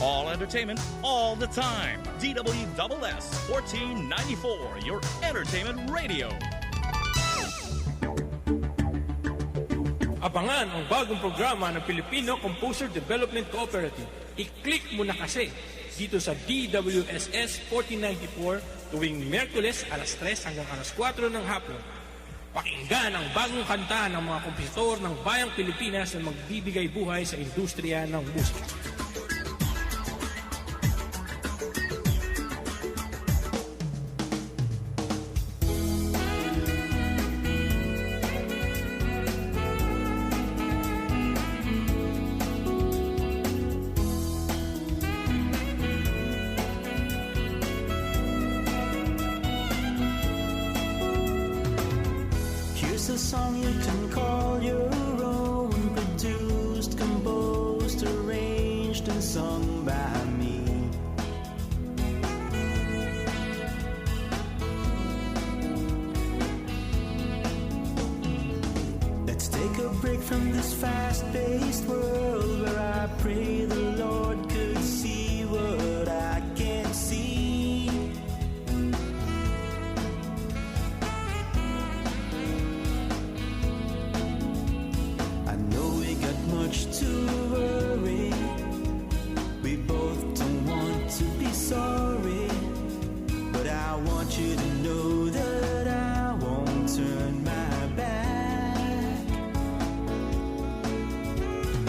All entertainment, all the time. DWSS 1494, your entertainment radio. Abangan ang bagong programa ng Filipino Composer Development Cooperative. I-click mo na kasi dito sa DWSS 1494 tuwing Miyerkules alas 3 hanggang alas 4 ng hapon. Pakinggan ang bagong kanta ng mga kompositor ng Bayang Pilipinas na magbibigay buhay sa industriya ng musika. A song you can call your own, produced, composed, arranged, and sung by me. Let's take a break from this fast-paced world where I pray the Lord could see what I can't see. Much to worry. We both don't want to be sorry, but I want you to know that I won't turn my back.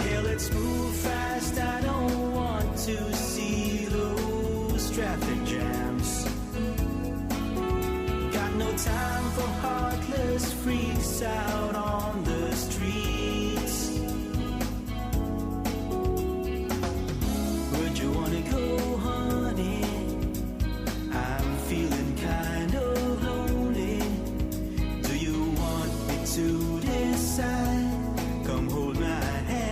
Yeah, let's move fast. I don't want to see those traffic jams. Got no time for heartless freaks out on the streets. You wanna go, honey? I'm feeling kind of lonely. Do you want me to decide? Come hold my hand.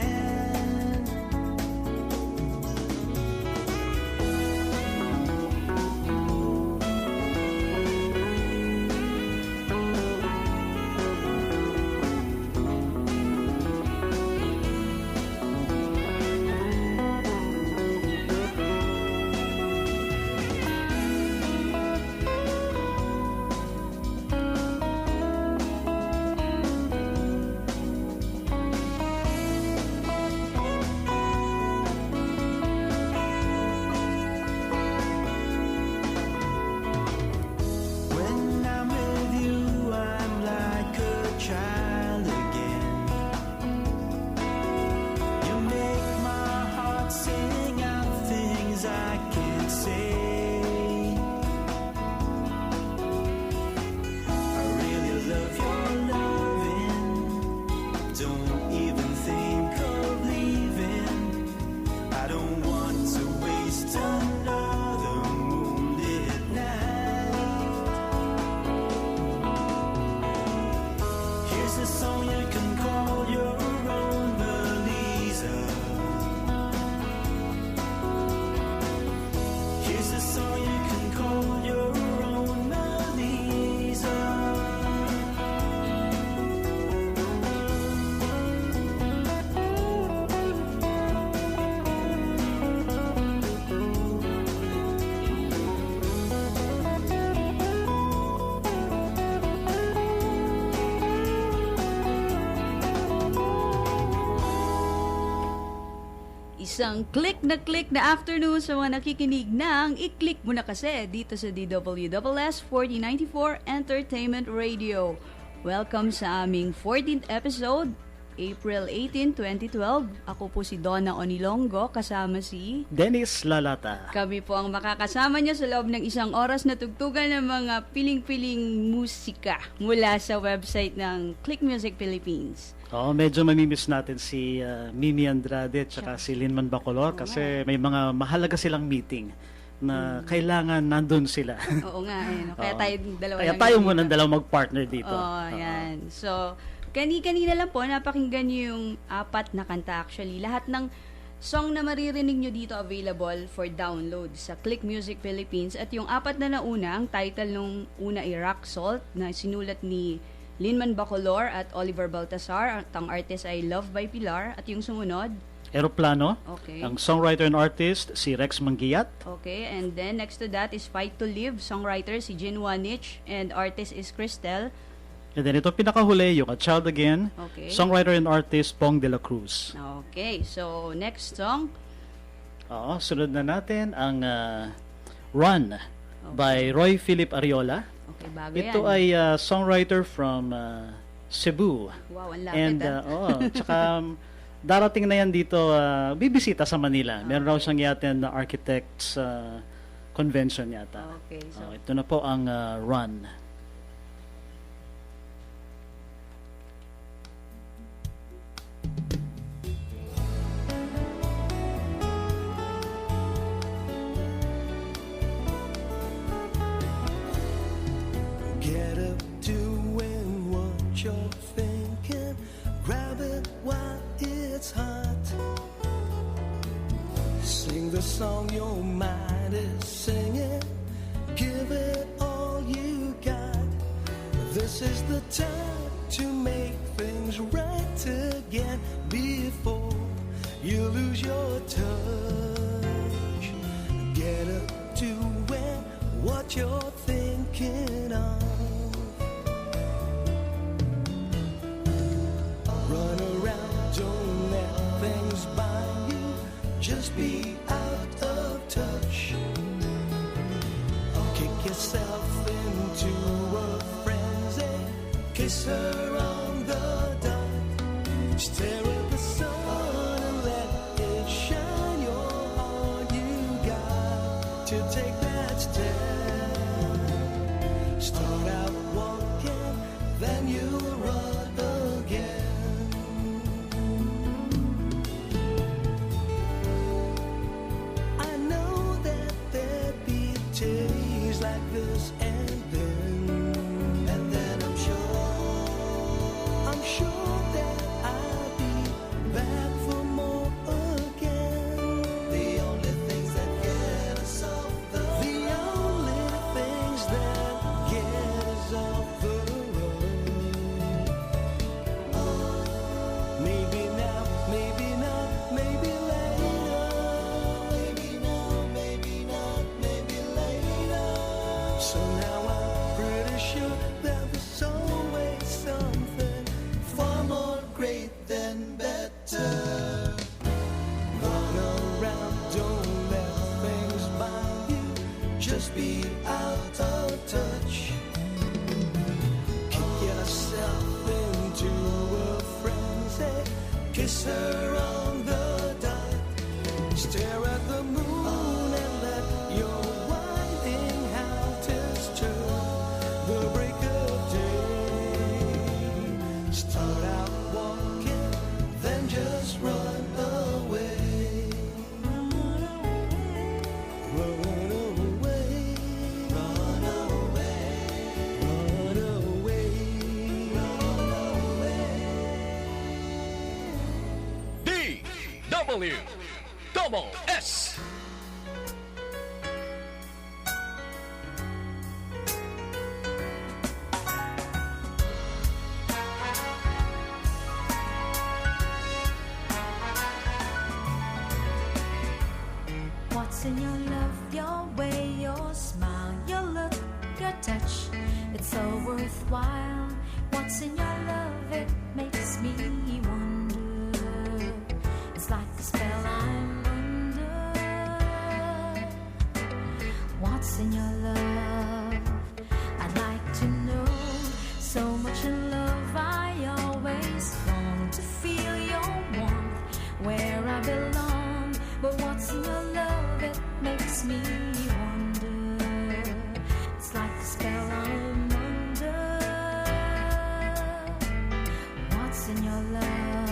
Isang click na afternoon sa mga nakikinig ng i-click mo na kasi dito sa DWSS 1494 Entertainment Radio. Welcome sa aming 14th episode, April 18, 2012. Ako po si Donna Onilongo kasama si Dennis Lalata. Kami po ang makakasama niyo sa loob ng isang oras na tugtugan ng mga piling-piling musika mula sa website ng Click Music Philippines. Oo, medyo mamimiss natin si Mimi Andrade at saka si Linman Bacolor kasi may mga mahalaga silang meeting na kailangan nandun sila. Oo nga, no? Kaya tayo dalawa kaya tayo muna dalawa mag-partner dito. Yan. So, kanina lang po, napakinggan niyo yung 4 na kanta actually. Lahat ng song na maririnig nyo dito available for download sa Click Music Philippines. At yung 4 na nauna, ang title nung una ay Rock Salt na sinulat ni Linman Bacolor at Oliver Baltasar. At ang artist ay Love by Pilar. At yung sumunod, Eroplano. Okay. Ang songwriter and artist, si Rex Manguiat. Okay, and then next to that is Fight to Live, songwriter si Jin Wanich, and artist is Cristel. And then ito pinakahuli, yung A Child Again, Okay. songwriter and artist, Pong de la Cruz. Okay, so next song. Oo, sunod na natin ang Run by Roy Philip Ariola. Okay, bago Ito yan. ay songwriter from Cebu. Wow, ang lapit And tsaka darating na yan dito, bibisita sa Manila. Meron raw siyang yata na architects convention yata. Okay, so Ito na po ang Run. Get up, doing what you're thinking. Grab it while it's hot. Sing the song your mind is singing. Give it all you got. This is the time to make things right again before you lose your touch. Get up, doing what you're thinking of. Run around, don't let things bind you. Just be out of touch. Kick yourself into a frenzy. Kiss her on the dark. Stare at the sun and let it shine. You're all you got to take that step. Start out walking, then you'll run again. I know that there'd be days like this, and then I'm sure that I'll be back for more again. The only things that get us off the road. Maybe now, maybe not, maybe later. Maybe now, maybe not, maybe later. So now I'm pretty sure that there's always something far more great than better. Run around, don't let things bind you. Just be out of touch. Kick yourself into a frenzy. Kiss her on the dark. Stare at the moon and let your winding howiters turn the break of day. Start out walking, then just run away. Run away. Run away. Run away. DW Double S. What's in your love, your way, your smile, your look, your touch? It's so worthwhile. What's in your love? It makes me wonder. It's like a spell I'm under. What's in your love? I'd like to know. So much in love, I always long to feel your warmth where I belong. But what's in your love? It makes me wonder. It's like a spell I'm under. What's in your love?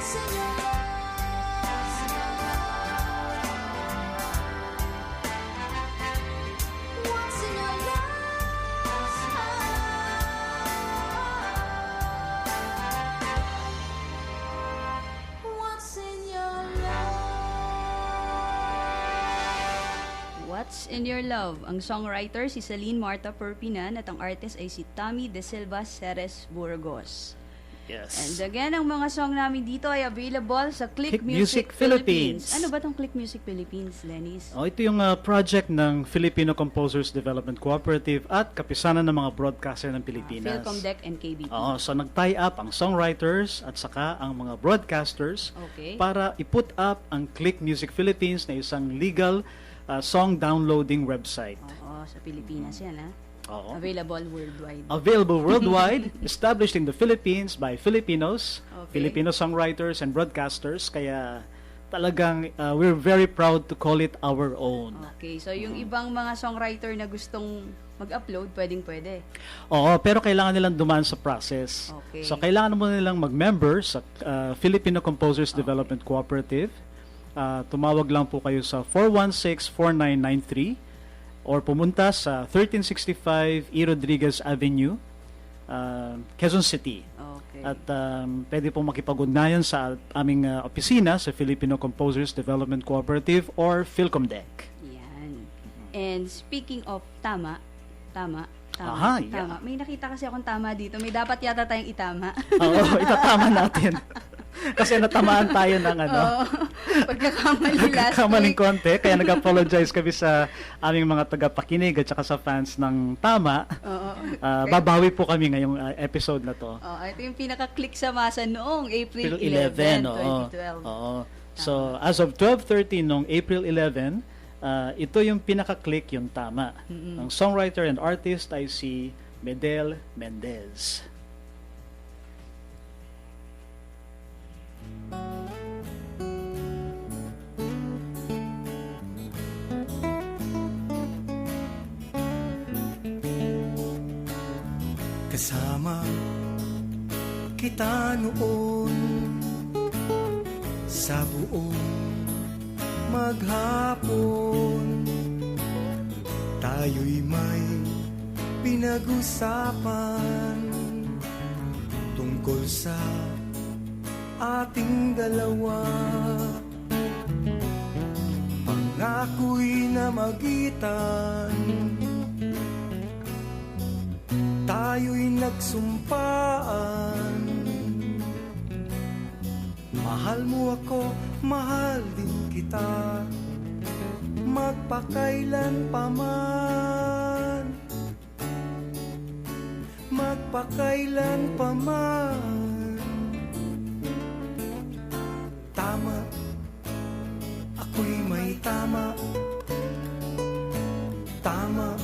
What's in your What's in your What's in your What's in Your Love? Ang songwriter si Celine Marta Perpinan at ang artist ay si Tommy De Silva Ceres Burgos. Yes. And again, ang mga song namin dito ay available sa Click Click Music Philippines. Ano ba tong Click Music Philippines, Dennis? Ito yung project ng Filipino Composers Development Cooperative at kapisanan ng mga broadcaster ng Pilipinas. Philcomdec and KBP. So nag-tie up ang songwriters at saka ang mga broadcasters Okay. para i-put up ang Click Music Philippines na isang legal song downloading website. Oo, sa Pilipinas yan, ha? Oo. Available worldwide. Available worldwide, established in the Philippines by Filipinos, Okay. Filipino songwriters and broadcasters. Kaya talagang we're very proud to call it our own. Okay, so yung ibang mga songwriter na gustong mag-upload, pwede. Oo, pero kailangan nilang dumaan sa process. Okay. So kailangan mo nilang mag-member sa Filipino Composers Development Cooperative. Tumawag lang po kayo sa 416-4993 or pumunta sa 1365 E. Rodriguez Avenue, Quezon City. Okay. At pwede pong makipag-ugnayan sa aming opisina sa Filipino Composers Development Cooperative or Philcomdec. Yan. And speaking of tama. Aha, yeah. Tama. May nakita kasi akong tama dito. May dapat yata tayong itama. Oo, itatama natin. Kasi natamaan tayo ng Oo. Pagkakamali last kamaling week. konti, kaya nag-apologize kami sa aming mga tagapakinig at saka sa fans ng Tama. Oo. Babawi po kami ngayong episode na to. Ito yung pinaka-click sa masa noong April 11, oo. 2012. Oo. So, as of 12:30 noong April 11, ito yung pinaka-click yung Tama. Ang songwriter and artist ay si Medel Mendez. Kasama kita noon sa buong maghapon. Tayo'y may pinag-usapan tungkol sa ating dalawa. Pangako'y namagitan, tayo'y nagsumpaan. Mahal mo ako, mahal din kita, magpakailan pa man, magpakailan pa man. Tama, ako'y may tama. Tama,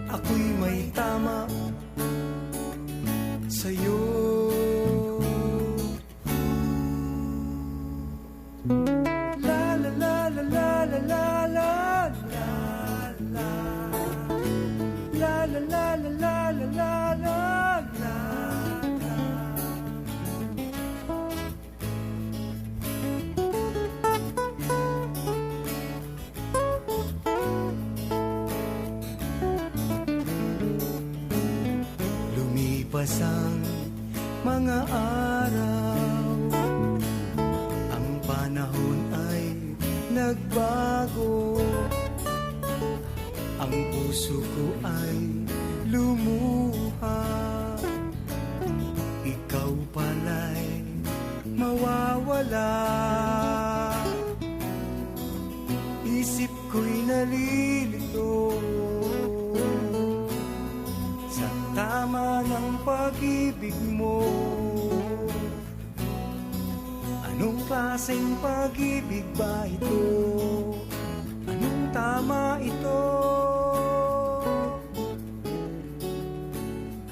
ako'y may tama sa'yo. La la la la la la la la la la la la la la la la la la. Lumipas ang mga araw, ang panahon ay nagbago. Ang puso ko ay lumuha, ikaw pala'y mawawala. Isip ko'y nalilito sa tama ng pag-ibig mo. Anong klaseng pag-ibig ba ito? Anong tama ito?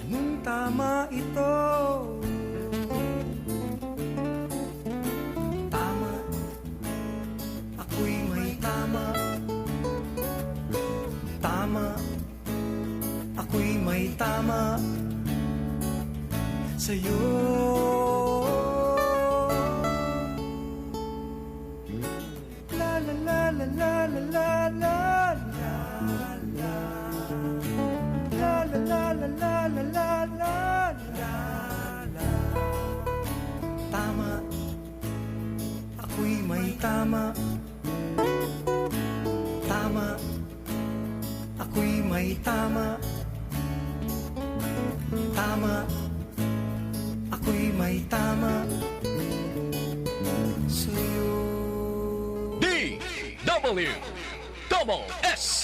Anong tama ito? Tama, ako'y may tama. Tama, ako'y may tama sa'yo. tama, ako'y may tama. Tama, ako'y may tama sa'yo. DWS.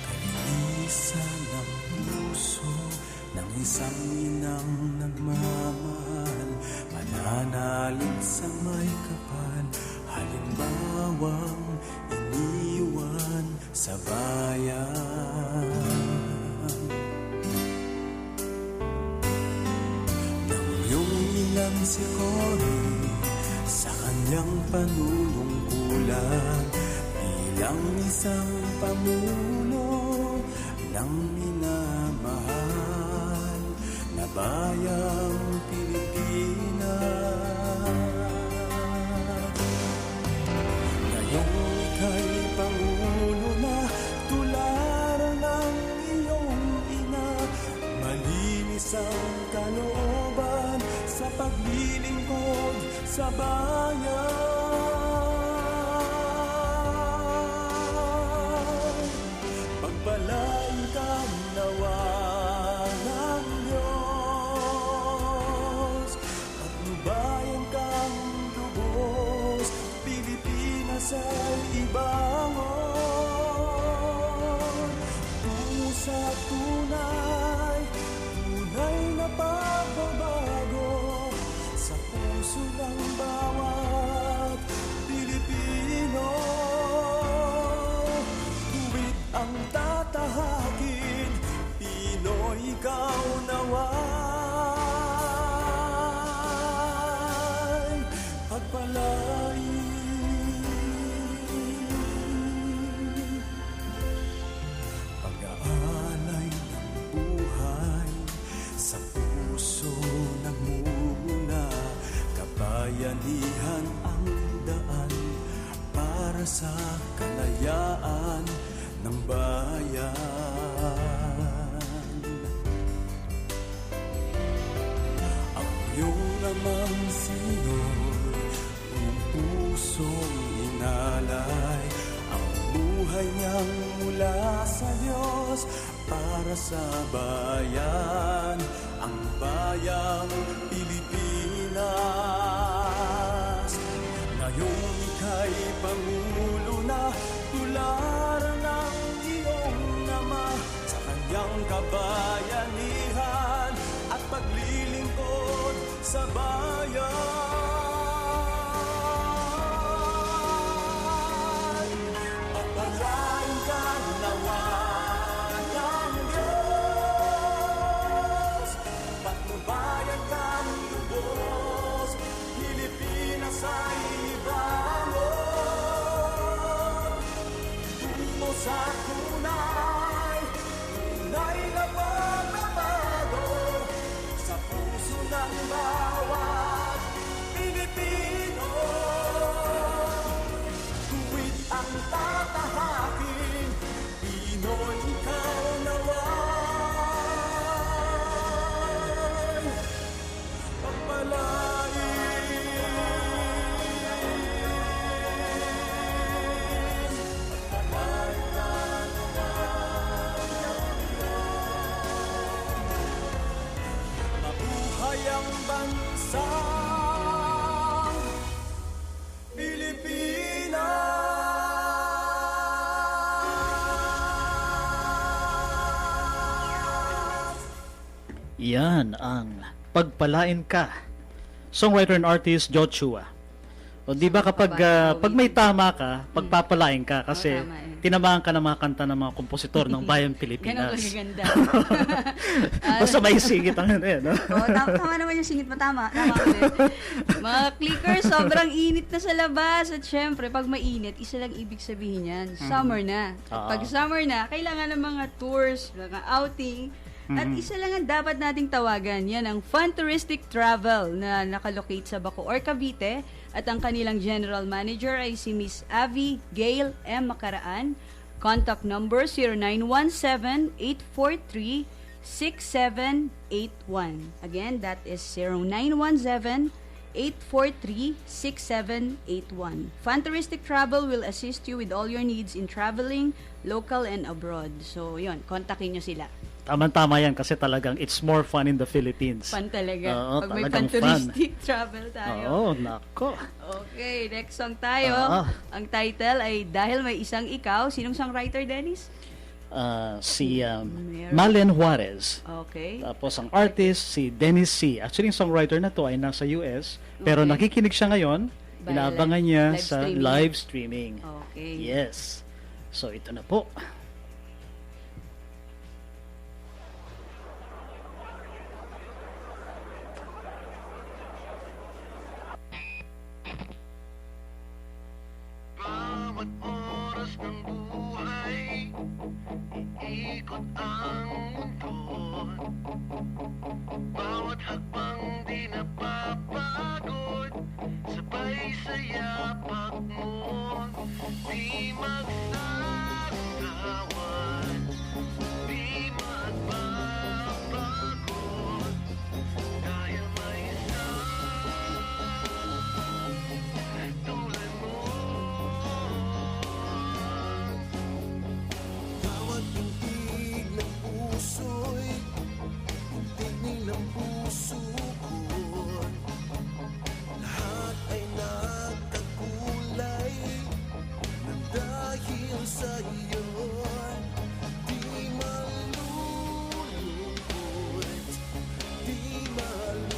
Kalinisan ng puso ng isang inang nagmamahal, mananalig sa may kapal, halimbawang iniwan sa bayan. Nang iyong inang si Cory sa kanyang panunungkulan, bilang isang pamuno ng minamahal na bayang Pilipinas. Ngayong ika'y pangulo na, tularan ng iyong ina, malinis ang kalooban sa paglilingkod sa bayan. Pagpalain ka nawa ng Diyos, patnubayan kang lubos, Pilipinas ay ibangon. Tungo sa tunay, tunay na pagbabago sa puso ng bawat Pilipino. Tuwid ang tatahakin, Pinoy ikaw naway pagpalain. Pag-aalay ng buhay sa puso nagmumula, kabayanihan ang daan para sa kalayaan ng bayan. Ang iyong amang Senyor, buong pusong inalay ang buhay niyang mula sa Diyos para sa bayan, ang bayang Pilipinas. Ngayong ika'y pangulo na, tularan ng iyong ama sa kanyang kabayanihan at paglilingkod sa bayan. Pagpalain ka nawa ng Diyos, patnubayan kang lubos, Pilipinas ay ibangon. Tungo sa tunay, tunay na pagbabago sa puso ng bawat Pilipino. Tuwid ang tatahakin, Pinoy ikaw naway mabuhay ang bansang Pilipinas. Yan ang Pagpalain Ka. Songwriter and artist Joshua. O di ba kapag pag may tama ka, pagpapalain ka kasi tama eh. tinamaan ka ng mga kanta ng mga kompositor ng Bayang Ganun Pilipinas. kaganda. Basta may singit ang ano yan, no? Tama naman yung singit mo, tama. Tama ulit. Mga clickers, sobrang init na sa labas. At syempre, pag mainit, isa lang ibig sabihin yan. Summer na. Oo. Pag summer na, kailangan ng mga tours, mga outing. At isa lang ang dapat nating tawagan. Yan ang Fun Touristic Travel na nakalocate sa Bacoor, Cavite. At ang kanilang general manager ay si Miss Avi Gail M. Macaraan. Contact number 0917-843-6781. Again, that is 0917-843-6781. Futuristic Travel will assist you with all your needs in traveling, local and abroad. So, yun, kontakin nyo sila. Tama-tama yan kasi talagang it's more fun in the Philippines. Fun talaga. Oo, Pag may talagang futuristic travel tayo. Oo, nako. Okay, next song tayo. Ah. Ang title ay Dahil May Isang Ikaw. Sinong songwriter, Dennis? Si Malen Juarez. Okay. Tapos ang artist, si Dennis C. Actually, yung songwriter na to ay nasa US. Pero Okay. nakikinig siya ngayon. By Inaabangan niya live sa streaming. live streaming. Okay. Yes. So, ito na po. Bawat oras ng buhay, iikot ang mundo. Bawat hakbang di napapagod, sabay sa yapak mo. Di magsasawan, di magbabago. Dahil may isang tulad mo. Bawat tintig ng puso'y tingin ng puso ko. Lahat ay nagkakulay na dahil sa iyo. Di malulungkot, di malulumbay.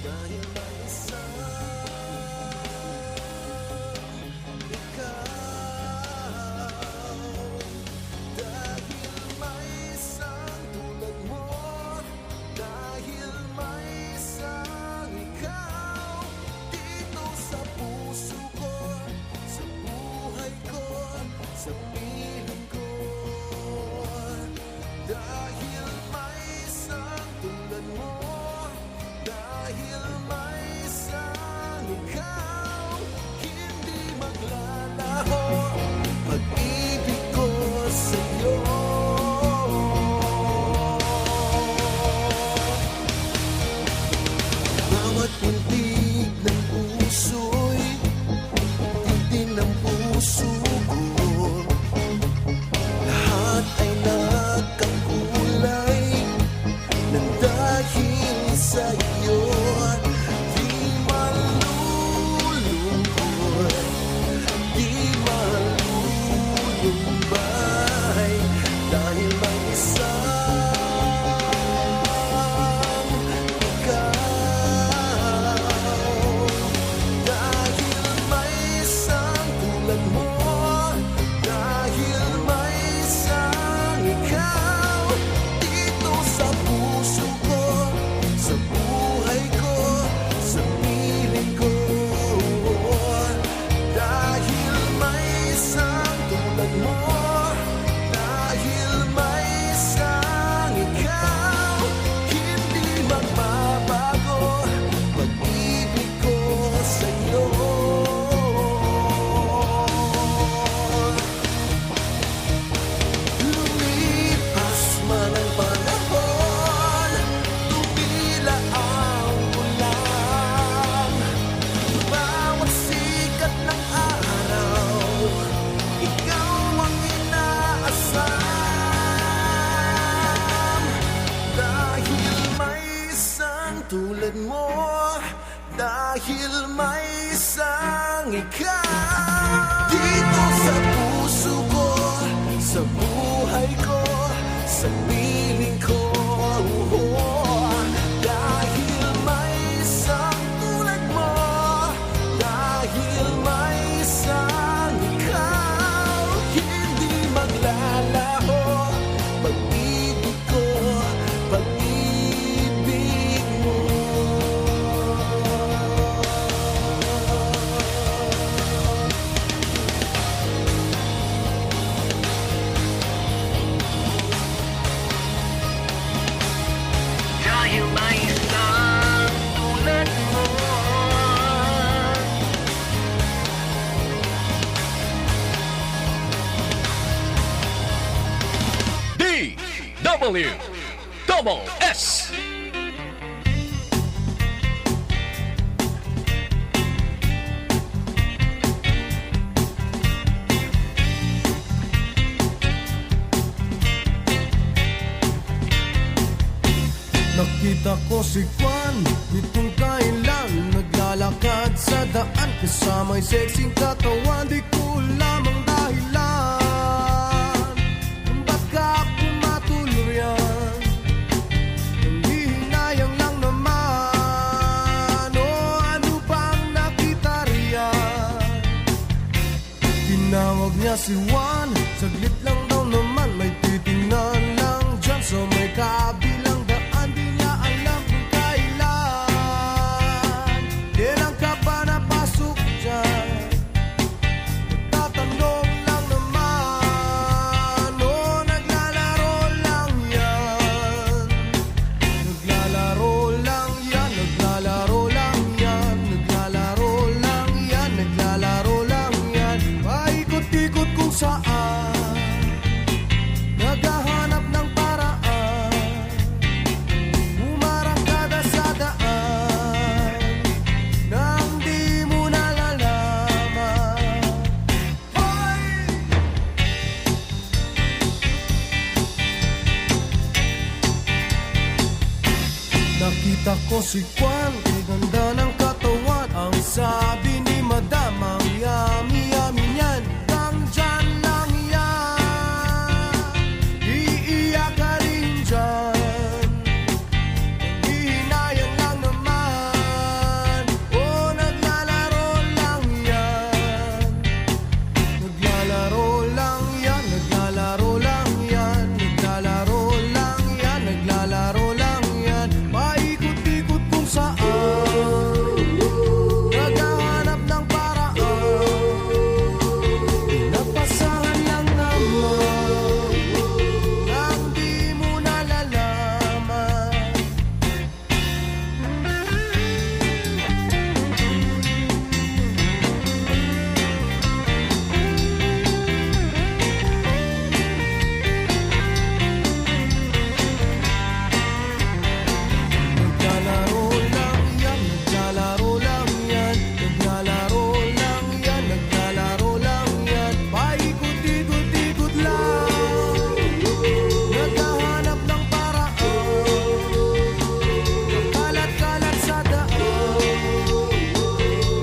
Dahil may isang ikaw. Dahil may isang tulad mo. Dahil may isang ikaw. Dito sa puso ko, sa buhay ko, sa piling ko. Dahil may isang tulad mo. Dahil may isang ikaw. Hindi maglalaho pag-ibig ko sa'yo. Bawat tintig ng puso'y tindig ng puso ko. DWS. Nakita ko si Juan nitong kailan naglalakad sa daan kasama'y sexing katawan. Di ko lamang dahilan kung ba't ka pumatuloy yan. Nangihinayang lang naman, o ano bang nakita riyan? Tinawag niya si Juan, saglit lang daw naman, may titingnan lang dyan sa may kabilang daan. Di niya alam kung kailan, kailan ka ba napasok dyan? Nagtatanong lang naman, o naglalaro lang yan. Naglalaro lang yan, naglalaro lang yan, naglalaro lang yan, naglalaro lang yan. Paikot-ikot kung saan, naghahanap ng paraan, umarangkada sa daan, nang di mo nalalaman. Hoy! Nakita ko si Juan, ang ganda ng katawan. Ang sabi ni Madam, ang yummy-yummy niyan. Nandyan lang yan, iiyak ka rin dyan. Nangihinayang lang naman, o naglalaro lang yan. Naglalaro lang yan, naglalaro lang yan, naglalaro lang yan, naglalaro lang yan. Paikot-ikot kung saan, naghahanap ng paraan, napasahan lang naman, nang di mo nalalaman. Naglalaro lang yan, naglalaro lang yan, naglalaro lang yan, naglalaro lang yan. Paikot-ikot-ikot lang, naghahanap ng paraan, kakalat-kalat sa daan,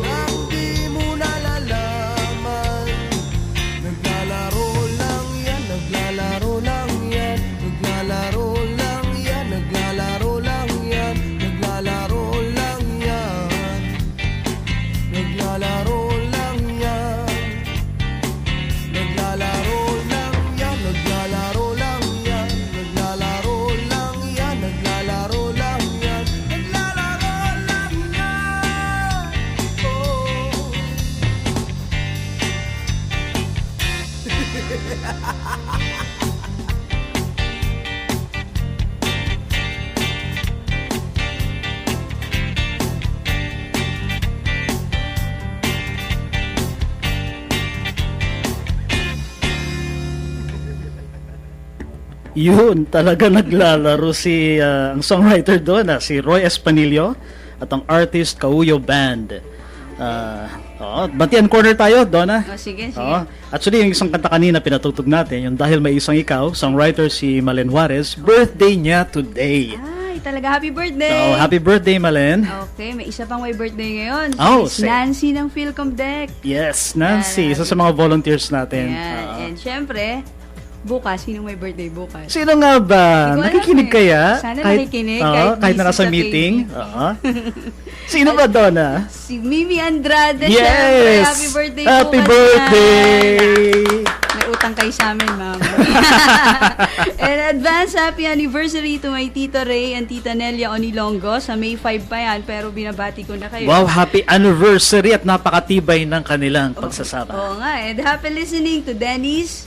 nang di mo nalalaman. Naglalaro lang yan, naglalaro lang yan, naglalaro lang yan, naglalaro lang yan, naglalaro lang yan, naglalaro lang yan, naglalaro lang yan, naglalaro lang yan, naglalaro lang yan, naglalaro lang yan, naglalaro lang yan. Oh. Yun, talaga naglalaro si ang songwriter doon, si Roy Espanillo at ang artist Kauyo Band. Batian corner tayo, Donna. Oh, sige, sige. Actually, yung isang kanta kanina pinatugtog natin, yung Dahil May Isang Ikaw, songwriter si Malen Juarez, birthday niya today. Ay, talaga happy birthday. Happy birthday, Malen. Okay, may isa pang may birthday ngayon. Oh, Si Nancy ng Philcom Deck. Yes, Nancy, Yan, isa sa mga volunteers natin. Yan. And syempre, bukas, sinong may birthday bukas? Sino nga ba? Hindi ko alam Nakikinig eh. kaya? Sana nakikinig, kahit na busy nasa sa meeting. training. Sino ba, Donna? Si Mimi Andrade, Yes! syempre. Happy birthday Happy bukas birthday! na. May utang kayo sa amin, ma'am. And advance happy anniversary to my Tito Ray and Tita Nelia Onilongo. Sa May 5 pa yan, pero binabati ko na kayo. Wow, happy anniversary at napakatibay ng kanilang pagsasama. Oo nga, and happy listening to Dennis,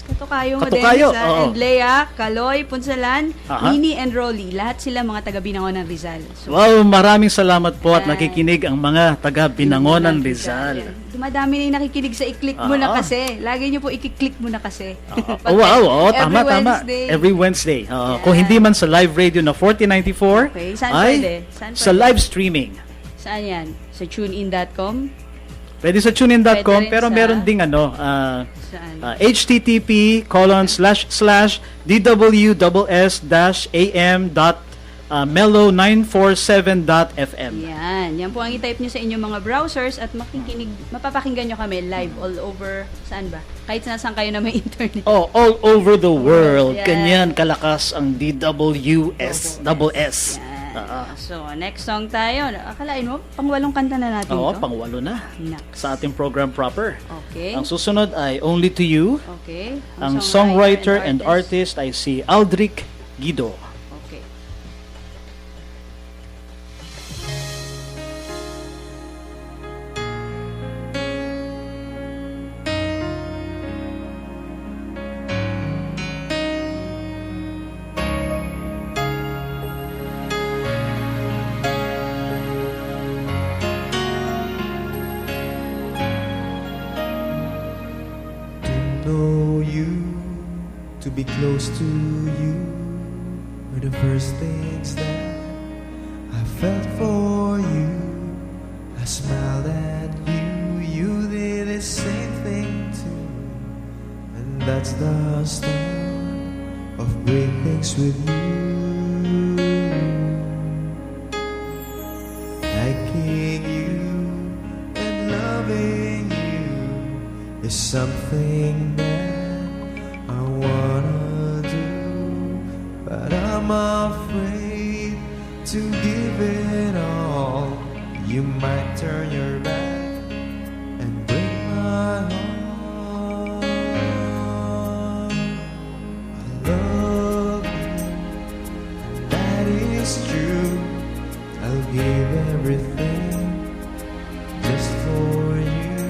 Katukayo mo, Katukayo, Dennis, oo. and Lea, Kaloy, Punsalan, Aha. Nini, and Rolly. Lahat sila mga taga-Binangon ng Rizal. So, Wow, maraming salamat po at Yan. nakikinig ang mga taga Binangonan Rizal. dumadami na yung nakikinig sa i-click mo na kasi. Lagi nyo po i-click mo na kasi. Wow, tama. Wednesday. Every Wednesday. Kung hindi man sa live radio na 4094, Okay, saan ay pwede? Saan sa pwede? live streaming. Saan yan? Sa tunein.com? Pwede sa tunein.com, Pwede rin pero sa- meron ding Saan? http://dwws-am.mellow947.fm. Yan po ang i-type nyo sa inyong mga browsers at mapapakinggan nyo kami live all over, saan ba? Kahit nasaan kayo na may internet. Oh, all over the world. Yan. Ganyan kalakas ang DWS. Double S. Yan. So, next song tayo. Akalain mo, pang-walong kanta na natin Oo, to? pang-walo na. Naks. Sa ating program proper. Okay. Ang susunod ay Only to You. Okay. Ang songwriter and artist ay si Aldrich Guido. Okay. Know you, to be close to you, were the first things that I felt for you. I smiled at you, you did the same thing too. And that's the start of great things with you. Liking you and loving you is something that I wanna do, but I'm afraid to give it all. You might turn your back and break my heart. I love you, that is true. I'll give everything just for you.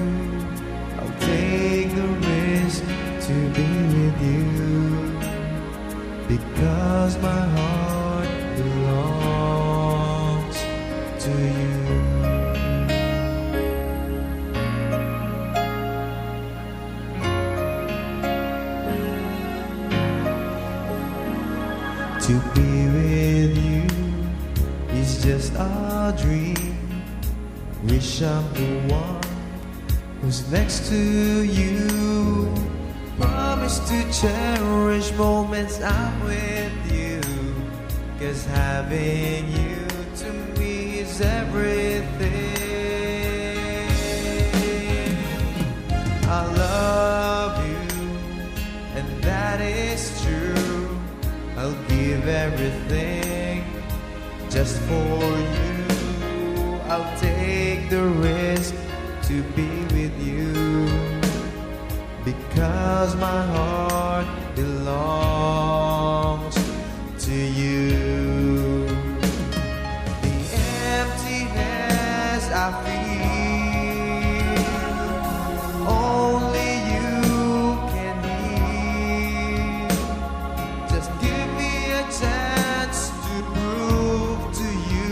I'll take the risk to be with you, because my heart belongs to you. To be with you is just a dream. Wish I'm the one who's next to you. Promise to cherish moments I'm with you, 'cause having you to me is everything. I love you, and that is true. I'll give everything just for you. I'll take the risk to be with you, because my heart belongs to you. The emptiness I feel, only you can heal. Just give me a chance to prove to you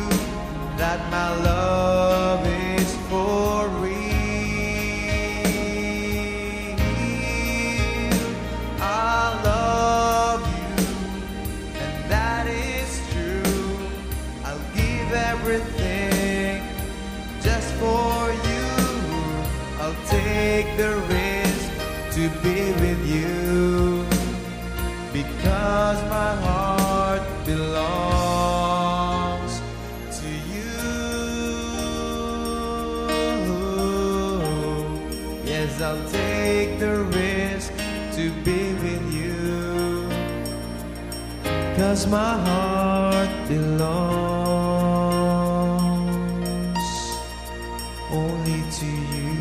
that my love is for real. I love you, and that is true. I'll give everything just for you. I'll take the risk to be with you, because my heart belongs to you. Yes, I'll take the risk to be with you, 'cause my heart belongs only to you.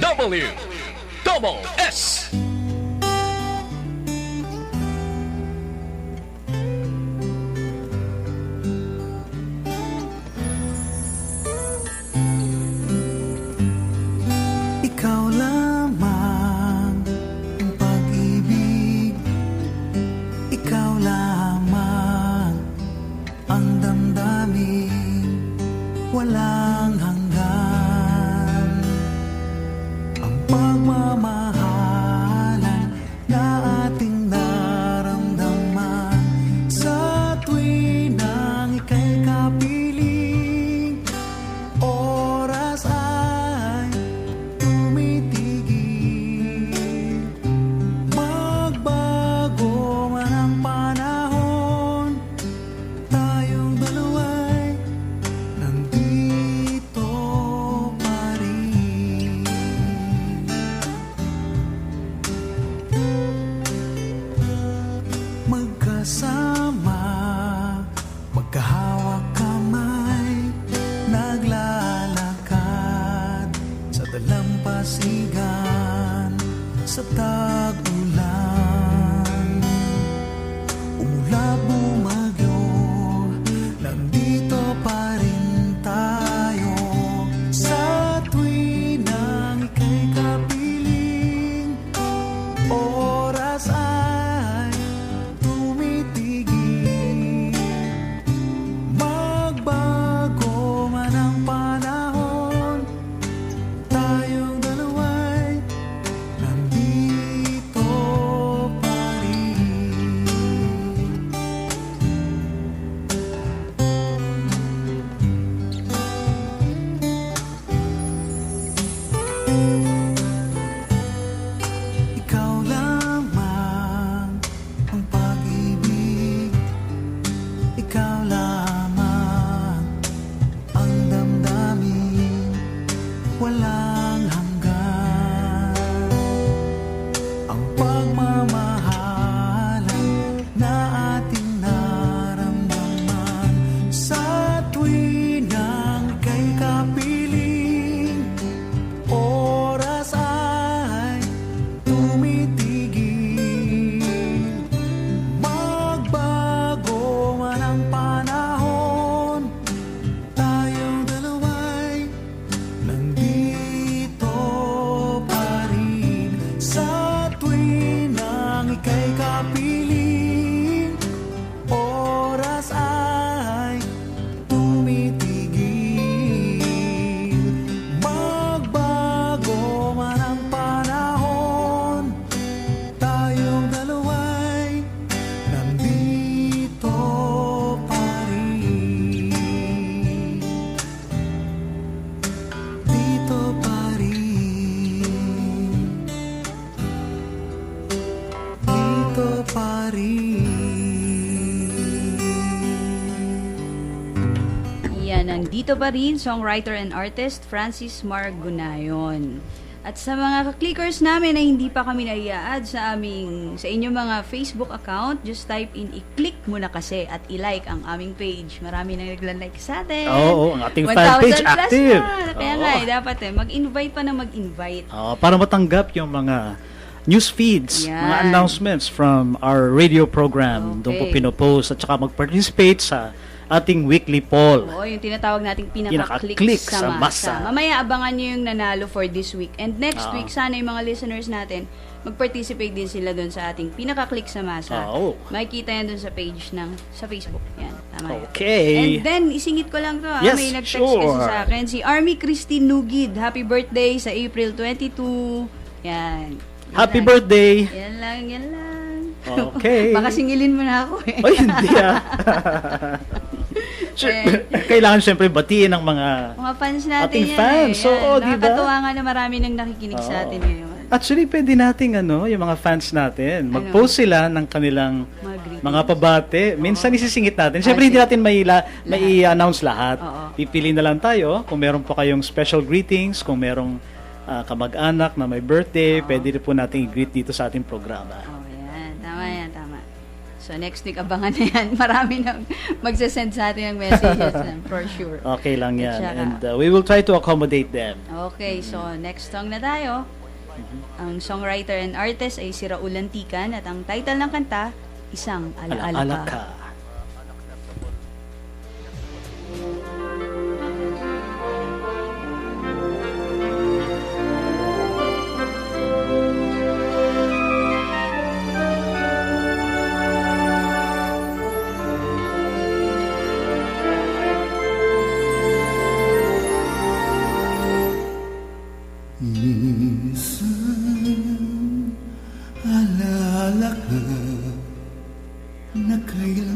DWS. Ikaw lamang ang pag-ibig, ikaw lamang ang damdamin, walang hanggan. sa tag-ulan. Umulan, bumagyo, nandito pa rin tayo. Sa tuwinang ika'y kapiling, oras ay tumitigil. Magbago man ang panahon, tayong dalawa'y nandito pa rin. Ikaw lamang ang pag-ibig, ikaw lamang ang damdamin, walang hanggan. Ang pagmamahalan na ating naramdaman sa tuwinang ika'y kapiling, oras ay tumitigil. Magbago man ang panahon, tayong dalawa'y nandito pa rin. Sa tuwinang ika'y kapiling, oras ay tumitigil. Magbago man ang panahon, tayong dalawa'y nandito pa rin. Dito pa rin. Dito pa rin. Yan ang Dito Pa Rin, songwriter and artist Francis Margunayon. At sa mga ka-clickers namin na hindi pa kami nai-add sa inyong mga Facebook account, just type in i-click mo na kasi at i-like ang aming page. Marami nang nagla-like sa atin. Oo, ang ating 1,000 fanpage plus active. Na. Kaya Oo. nga, dapat mag-invite pa na mag-invite. Para matanggap yung mga news feeds, Yan. mga announcements from our radio program. Doon po Okay. pinopost at saka mag-participate sa ating weekly poll. Oo, yung tinatawag nating pinaka-click Pinaka-click sa sa masa. masa. Mamaya abangan nyo yung nanalo for this week. And next Oo. week, sana yung mga listeners natin, mag-participate din sila doon sa ating pinaka-click sa masa. Oo. Makikita yan doon sa page sa Facebook. Yan, tama yan. Okay. And then, isingit ko lang to. Yes, May nag-text sure. kasi sa akin. Si Army Christine Nugid. Happy birthday sa April 22. Yan. Yan Happy lang. birthday! Yan lang, yan lang. Okay. Baka singilin mo na ako eh. Oy, hindi Kailangan siyempre batiin ang mga Mga fans natin ating yan fans. eh. Yan. Oo, di ba? Nakakatuwa nga na marami nang nakikinig sa atin ngayon. Actually, pwede nating yung mga fans natin, mag-post sila ng kanilang Mga greetings. mga pabate. Minsan isisingit natin. Siyempre, hindi natin may i-announce lahat. Oo. Pipili na lang tayo. Kung meron pa kayong special greetings, kung merong kamag-anak na may birthday, pwede rin po natin i-greet dito sa ating programa. Oh, yan. Tama yan, tama. So, next week, abangan na yan. Marami nang magsasend sa atin ng messages for sure. Okay lang yan. At saka- And we will try to accommodate them. Okay, so next song na tayo. Ang songwriter and artist ay si Raul Antican at ang title ng kanta, Isang Alaala Alaala Ka. ka. Isang alaala ka na kailan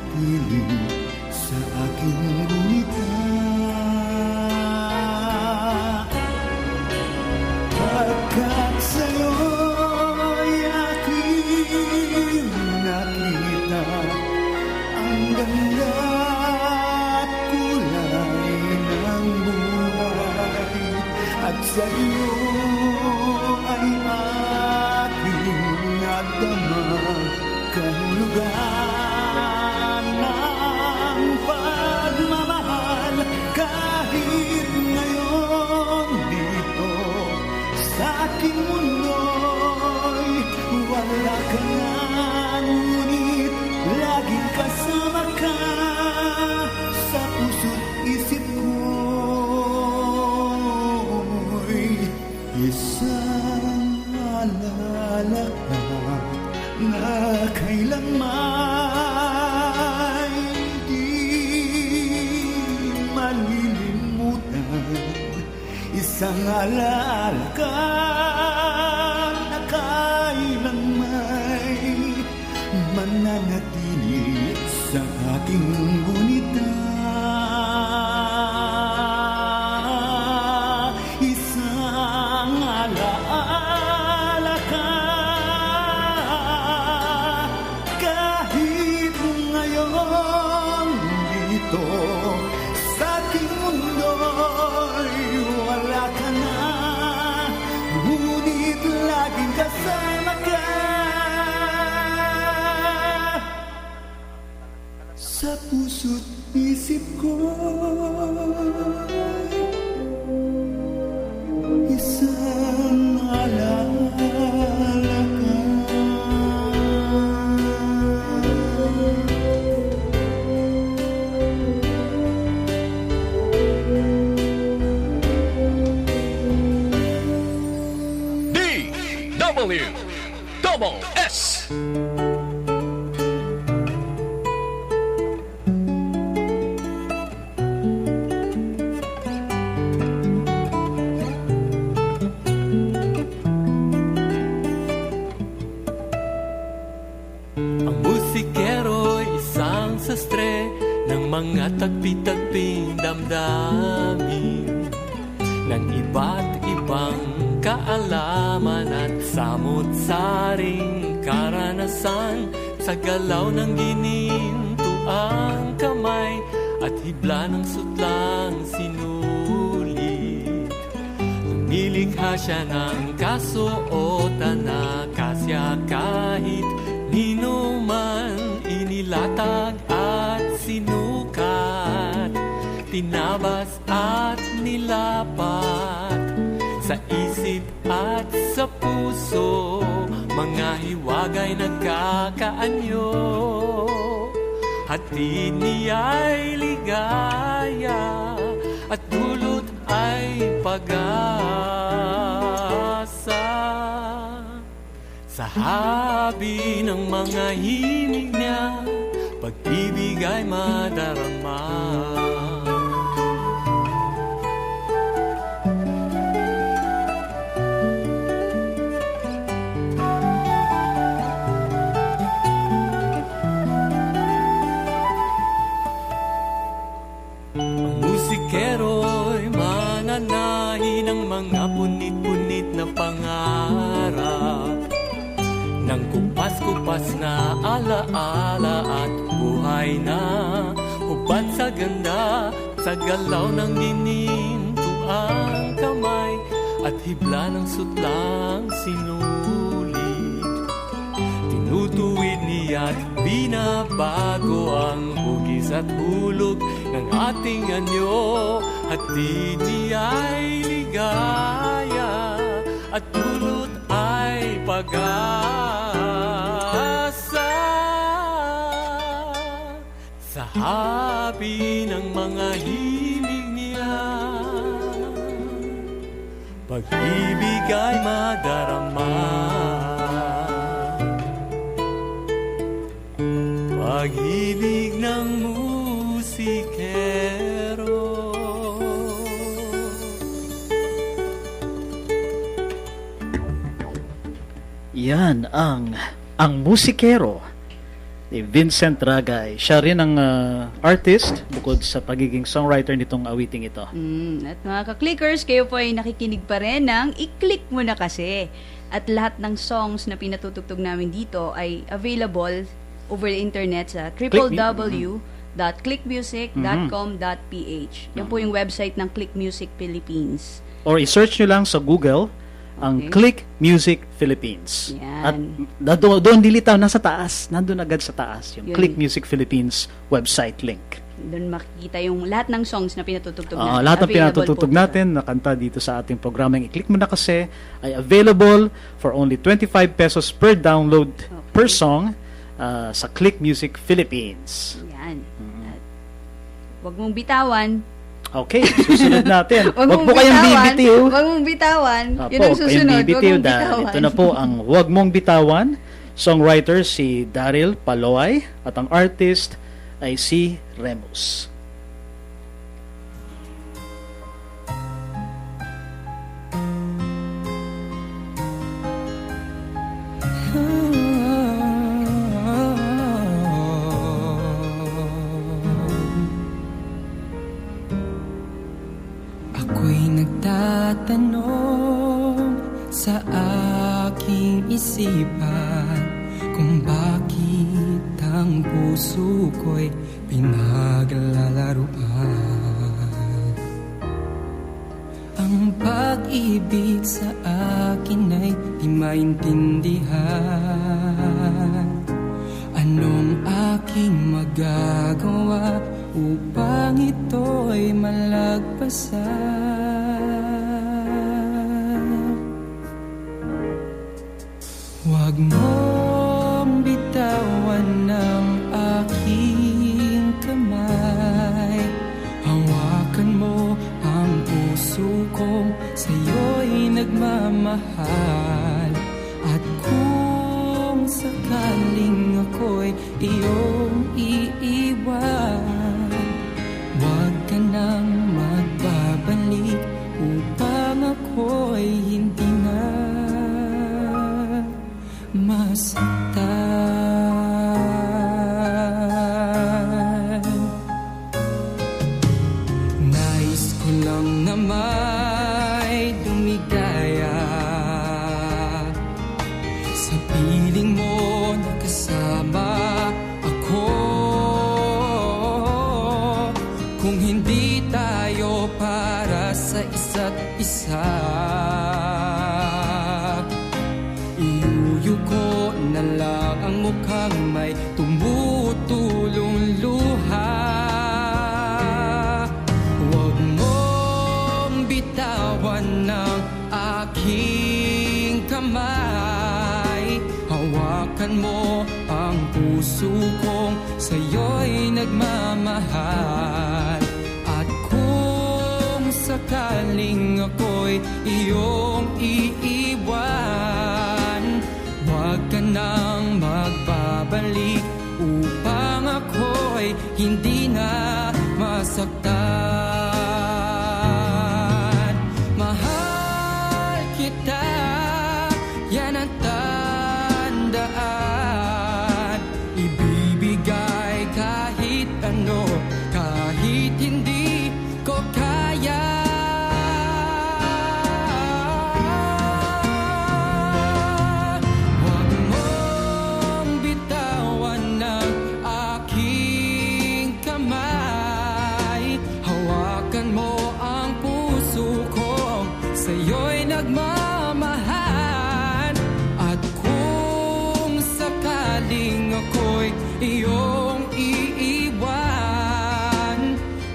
manatili sa aking gunita. Pagkat sa'yo'y aking nakita ang ganda at kulay ng buhay, at sa'yo ay aking nadama kahulugan ng pagmamahal. Kahit ngayon dito sa aking mundo'y wala ka na, ngunit laging kasama ka sa puso't isip ko'y isang alala ka na kailanman di malilimutan. Isang alala ka na kailanman mananatili sa aking gunita. Isang alaala ka kahit ngayon dito sa aking mundo'y wala ka na, ngunit laging kasama ka sa puso't isip ko. Isang alaala ka. DWS. Ang musikero isang sastre ng mga tagpi-tagping damdamin, ng iba't ibang kaalaman at samut-saring karanasan. Sa galaw ng gininto ang kamay at hibla ng sutlang sinulit, lumilikha siya ng kasuotan na kasya kahit nino man inilatag at sinukat, tinabas at nilapat sa isip at sa puso, mga hiwagay nagkakaanyo. Hatid niya'y ligaya at dulot ay pag-asa. Sa habi ng mga himig niya, pag-ibig ay madarama. Ang musikero'y mananahi ng mga punit-punit na pangarap, ng kupas-kupas na alaala at buhay na hubad sa ganda. Sa galaw ng dininto ang kamay at hibla ng sutlang sinulit, tinutuwid niya't binabago ang hugis at hulog ng ating anyo. Hatid niya'y ligaya at dulot ay pag-asa. Sa habi ng mga himig niya, pag-ibig ay madarama. Pag-ibig ng musikero. Yan ang musikero. Vincent Ragay. Siya rin ang artist bukod sa pagiging songwriter nitong awiting ito. At mga ka-clickers, kayo po ay nakikinig pa rin ng i-click mo na kasi. At lahat ng songs na pinatutugtog namin dito ay available over the internet sa www.clickmusic.com.ph. Yan po yung website ng Click Music Philippines. Or i-search nyo lang sa Google ang Click Music Philippines. Yan. At doon dilitaw, nasa taas. Nandun agad sa taas yung Yun. Click Music Philippines website link. Doon makikita yung lahat ng songs na pinatutugtog natin. Lahat ng Available pinatutugtog po natin na kanta dito sa ating programang I-Click Mo Na Kasi ay available for only 25 pesos per download per song sa Click Music Philippines. Yan. At wag mong bitawan. Okay, susunod natin. Wag Wag mong po kayong bitawan. bibitiw. Wag mong bitawan. Opo, Yun ang huwag kayong susunod. Wag bibitiw mong dahil bitawan. ito na po ang Wag Mong Bitawan. Songwriter si Daryl Paloay at ang artist ay si Remus. Ako'y nagtatanong sa aking isipan kung bakit ang puso ko'y pinaglalaruan. Ang pag-ibig sa akin ay di maintindihan. Anong aking magagawa upang ito'y malagpasan? Huwag mong bitawan ng aking kamay. Hawakan mo ang puso kong sa'yo'y nagmamahal. At kung sakaling ako'y iyong iiwan, huwag ka nang magbabalik upang ako'y hindi na masaktan. Nais ko lang na may dumigaya sa piling mo na kasama ako. Kung hindi tayo para sa isa't isa, iyuyuko na lang ang mukhang may tumutulong luha. Huwag mong bitawan ng aking kamay. Hawakan mo ang puso kong sa'yo'y nagmamahal. At kung sakaling ako'y iyong iiwan, huwag ka nang magbabalik upang ako'y hindi na masaktan. Mahal kita, yan ang tandaan. Ibibigay kahit ano, kahit hindi ko kaya. Huwag mong bitawan ng aking kamay. Hawakan mo ang puso kong sa'yo'y nagmamahal. At kung sakaling ako'y iyong iiwan,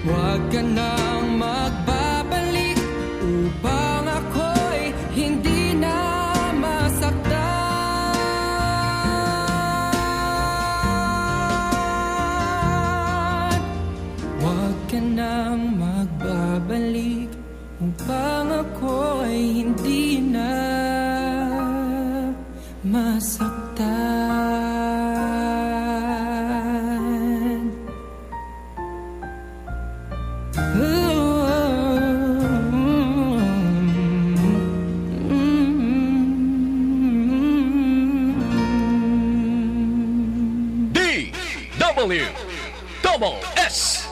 huwag ka nang magbabalik upang ako'y hindi na masaktan. Huwag ka nang magbabalik upang ako'y hindi na masaktan. Double S.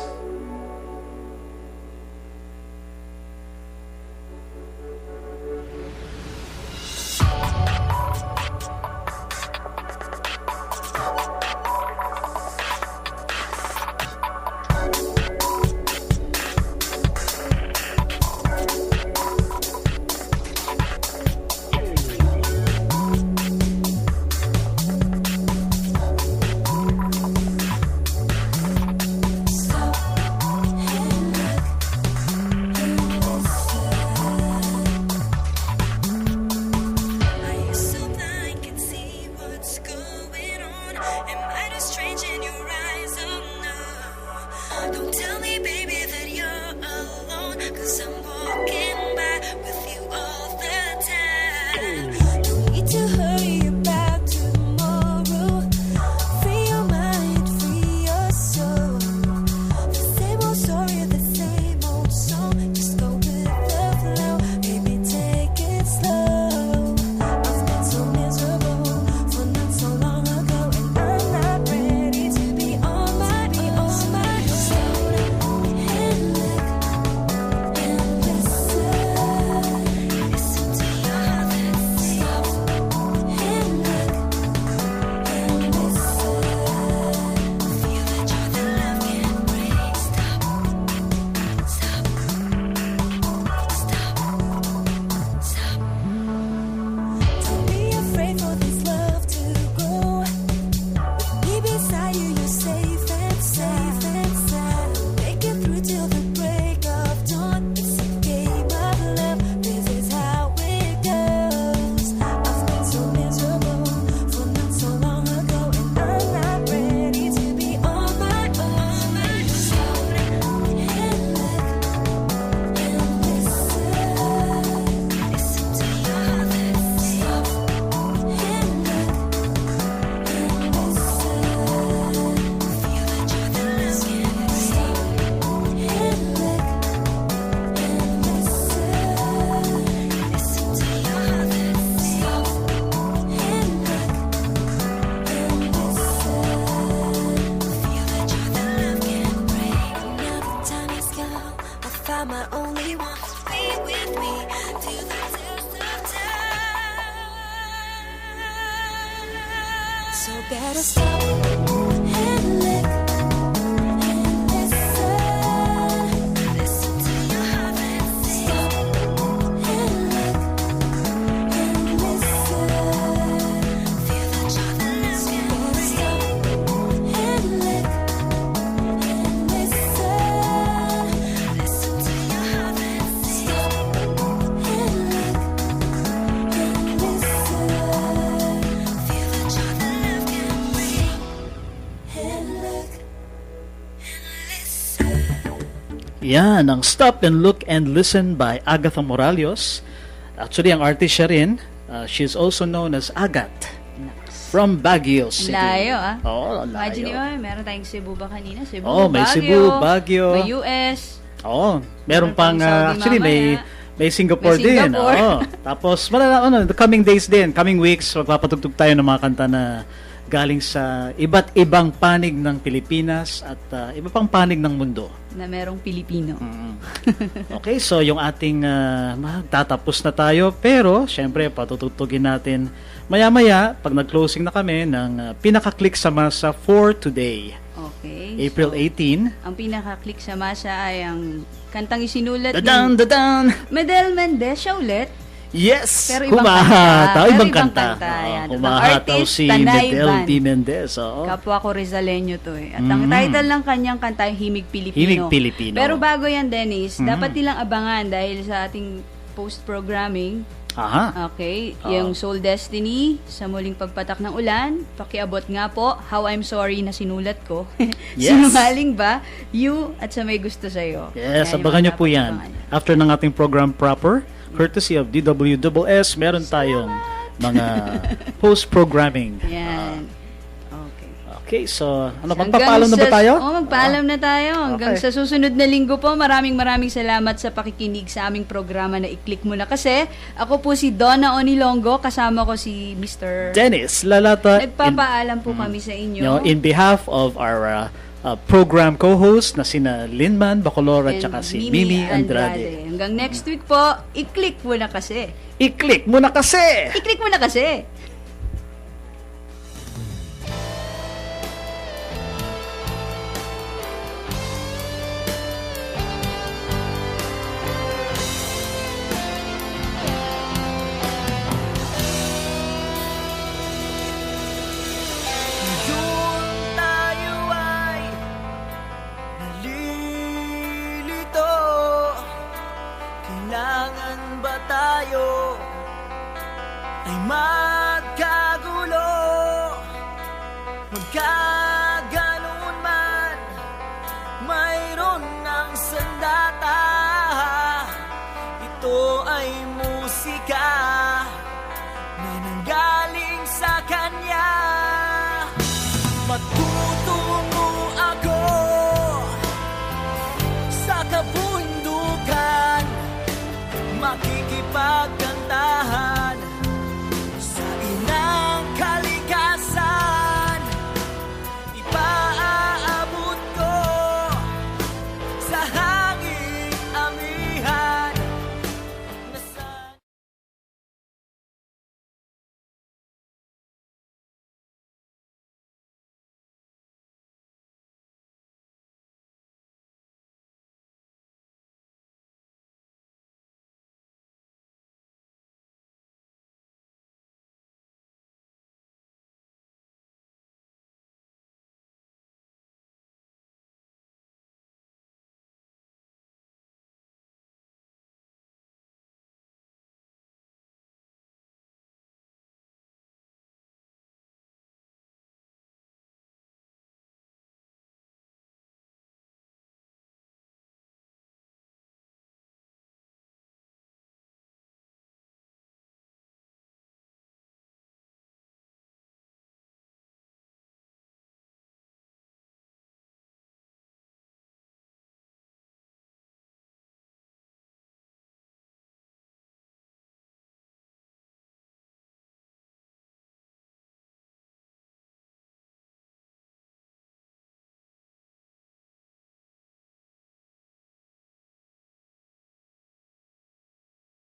So better stop and look and listen. Listen to your heart and stop and look and listen. Feel the joy that lives in you. Stop and look and listen. Listen to your heart and stop and look and listen. Feel the joy that love can bring. And look and listen. Yan, ang Stop and Look and Listen by Agatha Moralios. Actually, ang artist siya rin. She's also known as Agat from Baguio City. Layo, ah. Oo, layo. Imagine nyo, meron tayong Cebu ba kanina? Cebu, Oh, may Baguio, Cebu, Baguio. may US. Oo, meron Meron pang pang Saudi actually mamaya. may Singapore, May din. Singapore. Oo. Tapos the coming days din, coming weeks, magpapatugtog tayo ng mga kanta na galing sa iba't ibang panig ng Pilipinas at iba pang panig ng mundo. Na merong Pilipino. Okay, so yung ating magtatapos na tayo, pero syempre patutugtugin natin maya-maya pag nag-closing na kami ng pinaka-click sa masa for today, Okay. April 18. Ang pinaka-click sa masa ay ang kantang isinulat Dadan, ni dadan! Medel Mendez siya ulit. Yes! Pero ibang Humahataw, kanta. ibang Pero ibang kanta. kanta, yan. Oo, Ibang humahataw artist, si Tanay Medel Band. D. Mendez. Oo. Kapwa ko Rizaleño to eh. At ang title ng kanyang kanta ay Himig Pilipino. Himig Pilipino. Pero bago yan, Dennis, dapat nilang abangan dahil sa ating post-programming. Aha. Okay, yung Soul Destiny, Sa Muling Pagpatak ng Ulan, pakiabot nga po, How I'm Sorry na sinulat ko. Yes. Sinungaling ba? You at Sa May Gusto Sa'yo. Yes, Yan yung abangan nyo mga po dapat yan. abangan. After ng ating program proper, courtesy of DWSS, meron tayong mga post-programming. Yan. Okay. Okay, so magpapaalam na ba tayo? Magpaalam na tayo. Hanggang Okay. sa susunod na linggo po, maraming salamat sa pakikinig sa aming programa na i-click mo na kasi. Ako po si Donna Onilongo, kasama ko si Mr. Dennis Lalata, Nagpapaalam po kami sa inyo. in behalf of our program co-host na sina Linman Bacolor at And saka si Mimi Andrade. Hanggang next week po, i-click mo na kasi. I-click mo na kasi! I-click mo na kasi! Ngayon tayo ay nalilito. Kailangan ba tayo ay magkagulo? Magkaganon man, mayroon ng sandata. Ito ay musika na nanggaling sa kanya. Matutungo ako sa kabundukan, makikipag